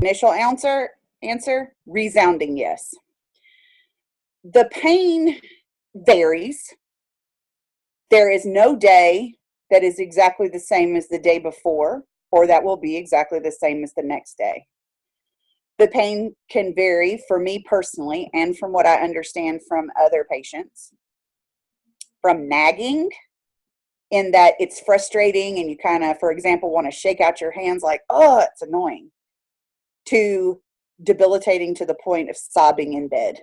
Initial answer, resounding yes. The pain varies. There is no day that is exactly the same as the day before, or that will be exactly the same as the next day. The pain can vary for me personally, and from what I understand from other patients, from nagging, in that it's frustrating and you kind of, for example, want to shake out your hands like, oh, it's annoying, to debilitating to the point of sobbing in bed,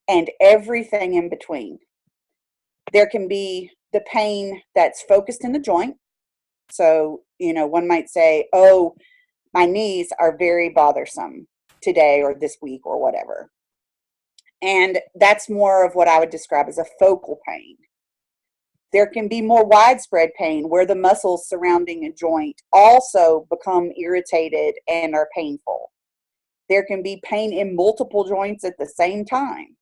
and everything in between. There can be the pain that's focused in the joint. So, one might say, oh, my knees are very bothersome today or this week or whatever. And that's more of what I would describe as a focal pain. There can be more widespread pain where the muscles surrounding a joint also become irritated and are painful. There can be pain in multiple joints at the same time.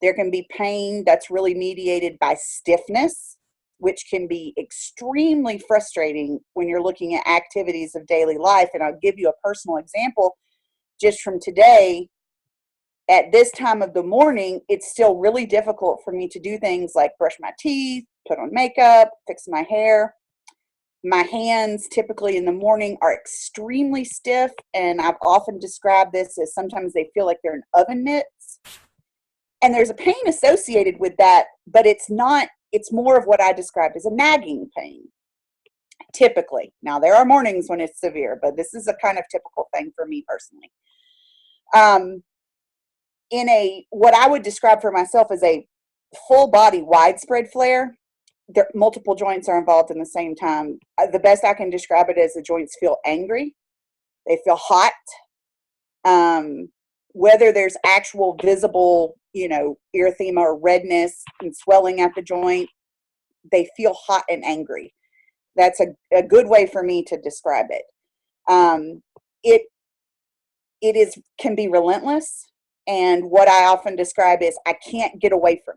There can be pain that's really mediated by stiffness, which can be extremely frustrating when you're looking at activities of daily life. And I'll give you a personal example just from today. At this time of the morning, it's still really difficult for me to do things like brush my teeth, put on makeup, fix my hair. My hands typically in the morning are extremely stiff, and I've often described this as sometimes they feel like they're in oven mitts. And there's a pain associated with that, but it's more of what I described as a nagging pain, typically. Now, there are mornings when it's severe, but this is a kind of typical thing for me personally. What I would describe for myself as a full body widespread flare, multiple joints are involved in the same time. The best I can describe it as the joints feel angry. They feel hot. Whether there's actual visible, erythema or redness and swelling at the joint, they feel hot and angry. That's a good way for me to describe it. It can be relentless. And what I often describe is I can't get away from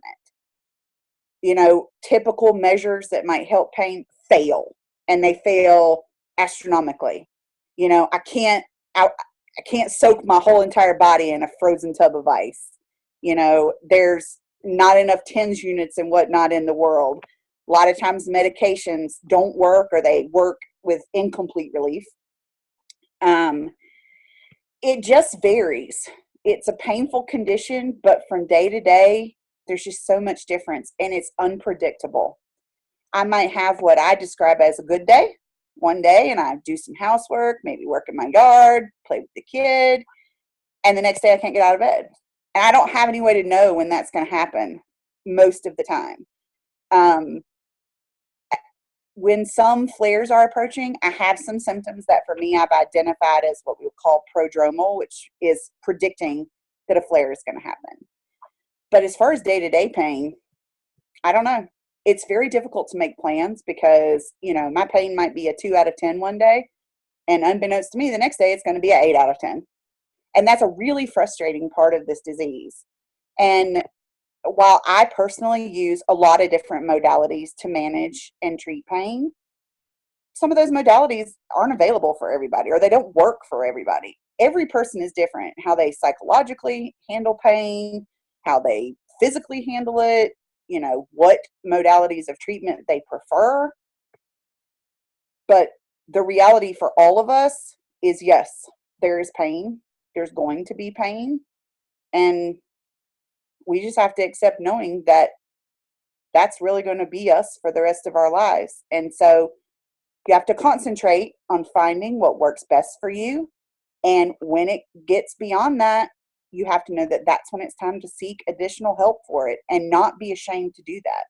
it. Typical measures that might help pain fail, and they fail astronomically. I can't soak my whole entire body in a frozen tub of ice. There's not enough TENS units and whatnot in the world. A lot of times medications don't work, or they work with incomplete relief. It just varies. It's a painful condition, but from day to day, there's just so much difference, and it's unpredictable. I might have what I describe as a good day one day, and I do some housework, maybe work in my yard, play with the kid, and the next day I can't get out of bed. And I don't have any way to know when that's going to happen most of the time. When some flares are approaching, I have some symptoms that for me I've identified as what we would call prodromal, which is predicting that a flare is going to happen. But as far as day-to-day pain, I don't know. It's very difficult to make plans because, my pain might be a 2 out of 10 one day, and unbeknownst to me, the next day it's going to be an 8 out of 10. And that's a really frustrating part of this disease. And while I personally use a lot of different modalities to manage and treat pain, some of those modalities aren't available for everybody, or they don't work for everybody. Every person is different, how they psychologically handle pain, how they physically handle it, what modalities of treatment they prefer. But the reality for all of us is, yes, there is pain. There's going to be pain. And we just have to accept knowing that that's really going to be us for the rest of our lives. And so you have to concentrate on finding what works best for you. And when it gets beyond that, you have to know that that's when it's time to seek additional help for it and not be ashamed to do that.